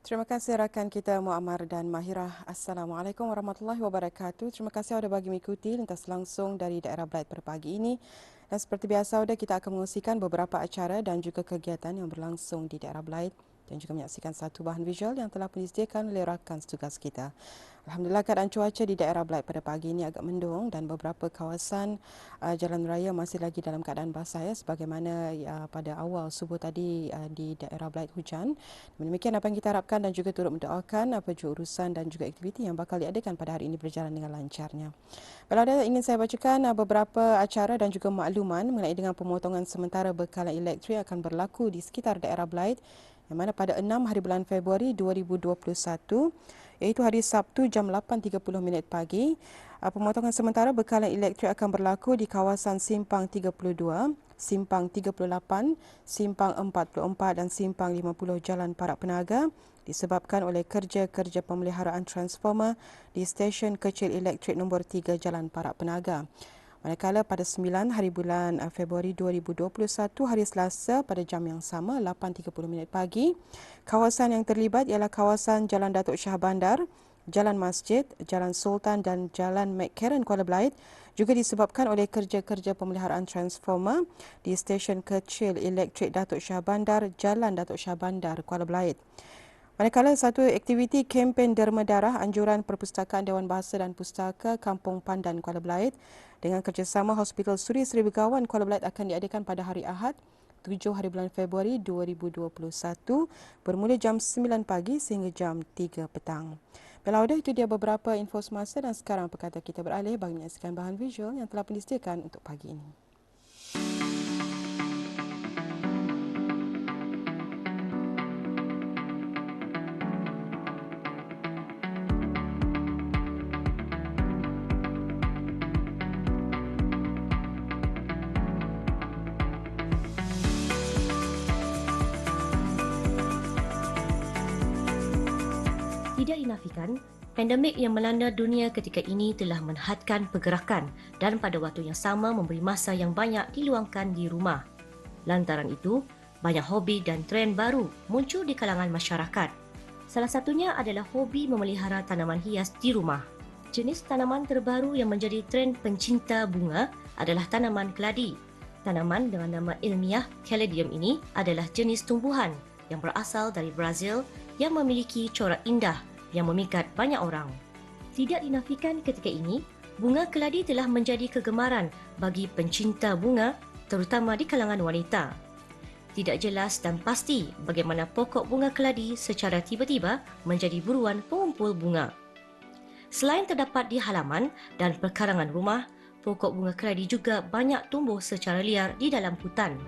Terima kasih rakan kita Muammar dan Mahirah. Assalamualaikum warahmatullahi wabarakatuh. Terima kasih sudah bagi mengikuti lintas langsung dari daerah Belait pada pagi ini. Dan seperti biasa kita akan mengungsikan beberapa acara dan juga kegiatan yang berlangsung di daerah Belait dan juga menyaksikan satu bahan visual yang telah disediakan oleh rakan tugas kita. Alhamdulillah keadaan cuaca di daerah Belait pada pagi ini agak mendung dan beberapa kawasan jalan raya masih lagi dalam keadaan basah sebagaimana pada awal subuh tadi di daerah Belait hujan. Demikian apa yang kita harapkan dan juga turut mendoakan apa juga urusan dan juga aktiviti yang bakal diadakan pada hari ini berjalan dengan lancarnya. Kalau ada ingin saya bacakan beberapa acara dan juga makluman mengenai dengan pemotongan sementara bekalan elektrik akan berlaku di sekitar daerah Belait yang mana pada 6 hari bulan Februari 2021 iaitu hari Sabtu jam 8.30 pagi. Pemotongan sementara bekalan elektrik akan berlaku di kawasan Simpang 32, Simpang 38, Simpang 44 dan Simpang 50 Jalan Parak Penaga disebabkan oleh kerja-kerja pemeliharaan transformer di stesen kecil elektrik nombor 3 Jalan Parak Penaga. Manakala pada 9 hari bulan Februari 2021 hari Selasa pada jam yang sama 8.30 pagi, kawasan yang terlibat ialah kawasan Jalan Datuk Shah Bandar, Jalan Masjid, Jalan Sultan dan Jalan McCarran Kuala Belait juga disebabkan oleh kerja-kerja pemeliharaan transformer di stesen kecil elektrik Datuk Shah Bandar, Jalan Datuk Shah Bandar Kuala Belait. Manakala satu aktiviti kempen derma darah anjuran Perpustakaan Dewan Bahasa dan Pustaka Kampung Pandan Kuala Belait dengan kerjasama Hospital Suri Seri Begawan Kuala Belait akan diadakan pada hari Ahad 7 hari bulan Februari 2021 bermula jam 9 pagi sehingga jam 3 petang. Belaudah itu dia beberapa info semasa dan sekarang perkata kita beralih bagi menyaksikan bahan visual yang telah disediakan untuk pagi ini. Tidak dinafikan, pandemik yang melanda dunia ketika ini telah menghadkan pergerakan dan pada waktu yang sama memberi masa yang banyak diluangkan di rumah. Lantaran itu, banyak hobi dan trend baru muncul di kalangan masyarakat. Salah satunya adalah hobi memelihara tanaman hias di rumah. Jenis tanaman terbaru yang menjadi trend pencinta bunga adalah tanaman keladi. Tanaman dengan nama ilmiah Caladium ini adalah jenis tumbuhan yang berasal dari Brazil yang memiliki corak indah yang memikat banyak orang. Tidak dinafikan ketika ini, bunga keladi telah menjadi kegemaran bagi pencinta bunga terutama di kalangan wanita. Tidak jelas dan pasti bagaimana pokok bunga keladi secara tiba-tiba menjadi buruan pengumpul bunga. Selain terdapat di halaman dan perkarangan rumah, pokok bunga keladi juga banyak tumbuh secara liar di dalam hutan.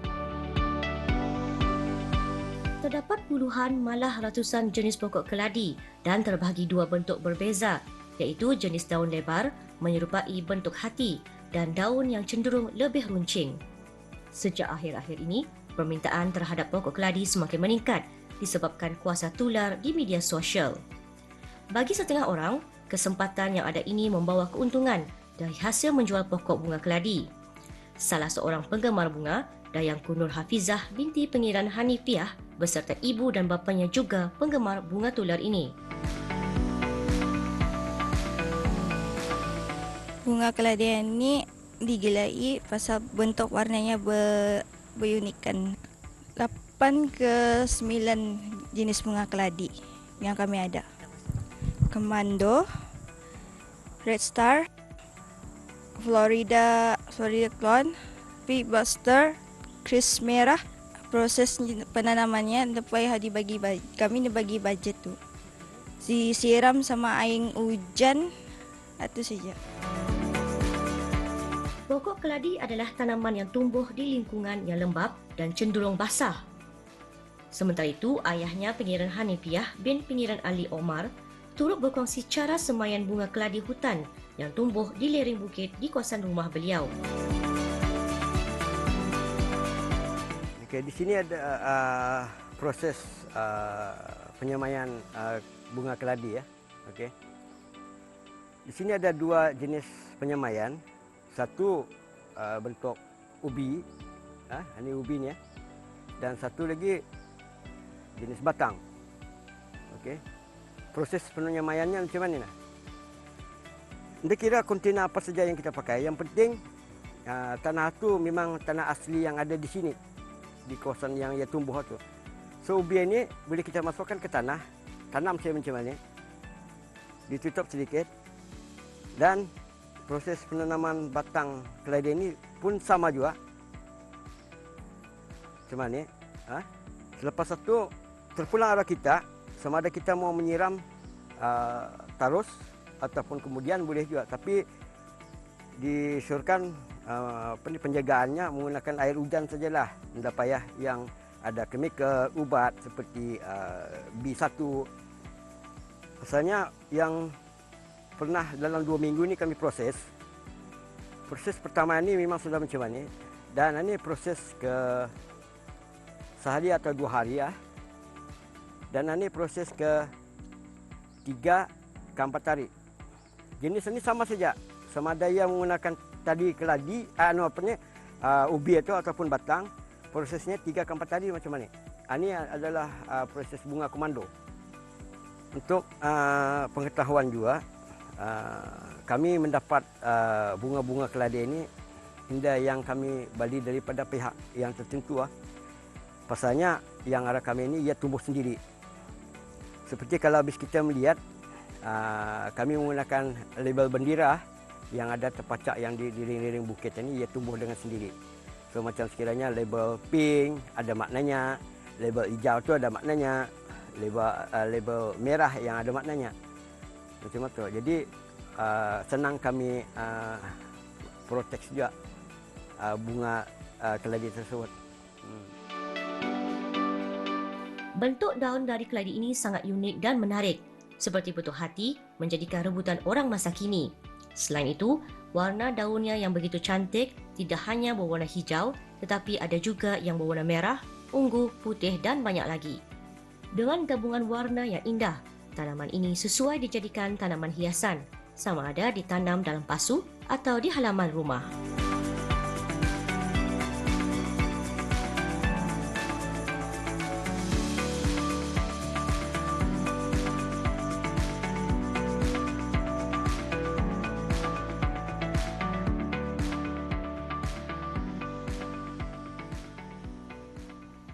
Terdapat puluhan malah ratusan jenis pokok keladi dan terbahagi dua bentuk berbeza, iaitu jenis daun lebar menyerupai bentuk hati dan daun yang cenderung lebih runcing. Sejak akhir-akhir ini, permintaan terhadap pokok keladi semakin meningkat disebabkan kuasa tular di media sosial. Bagi setengah orang, kesempatan yang ada ini membawa keuntungan dari hasil menjual pokok bunga keladi. Salah seorang penggemar bunga, Dayangku Nur Hafizah binti Pengiran Hanifiah beserta ibu dan bapanya juga penggemar bunga tular ini. Bunga keladian ni digelai pasal bentuk warnanya berunikan. 8 ke 9 jenis bunga keladi yang kami ada. Komando, Red Star, Florida Clone, Big Buster, Chris Merah. Proses penanamannya kami dibagi budget tu. Disiram sama air hujan, itu saja. Pokok keladi adalah tanaman yang tumbuh di lingkungan yang lembap dan cenderung basah. Sementara itu, ayahnya Pengiran Hanifiah bin Pengiran Ali Omar turut berkongsi cara semaian bunga keladi hutan yang tumbuh di lereng bukit di kawasan rumah beliau. Okay, di sini ada proses penyemaian bunga keladi ya. Okay. Di sini ada dua jenis penyemaian. Satu bentuk ubi, ini ubi ni ya. Dan satu lagi jenis batang. Okey. Proses penyemaiannya macam mana? Anda kira kontena apa saja yang kita pakai. Yang penting tanah tu memang tanah asli yang ada di sini, di kawasan yang ia tumbuh tu. So ubi ini boleh kita masukkan ke tanah, tanam saya macam mana, ditutup sedikit, dan proses penanaman batang keladi ini pun sama juga. Macam mana? Selepas itu terpulang arah kita, sama ada kita mau menyiram tarus ataupun kemudian boleh juga, tapi disyorkan penjagaannya menggunakan air hujan sajalah, tidak payah yang ada kemikal ubat seperti B1. Asalnya yang pernah dalam 2 minggu ini kami proses pertama ini memang sudah macam mana, dan ini proses ke sehari atau 2 hari ya, dan ini proses ke 3 ke 4 hari. Jenis ini sama saja, sama ada yang menggunakan tadi keladi, ubi itu ataupun batang, prosesnya 3 ke 4 hari macam mana. Ini adalah proses bunga komando. Untuk pengetahuan juga, kami mendapat bunga-bunga keladi ini hingga yang kami beli daripada pihak yang tertentu. Pasalnya yang arah kami ini ia tumbuh sendiri. Seperti kalau habis kita melihat, kami menggunakan label bendera yang ada terpacak yang di ring-ring bukit ini, ia tumbuh dengan sendiri. So macam sekiranya label pink ada maknanya, label hijau tu ada maknanya, label merah yang ada maknanya. Macam itu. Jadi senang kami protect juga bunga keladi tersebut. Bentuk daun dari keladi ini sangat unik dan menarik, seperti petuk hati menjadikan rebutan orang masa kini. Selain itu, warna daunnya yang begitu cantik tidak hanya berwarna hijau, tetapi ada juga yang berwarna merah, ungu, putih dan banyak lagi. Dengan gabungan warna yang indah, tanaman ini sesuai dijadikan tanaman hiasan, sama ada ditanam dalam pasu atau di halaman rumah.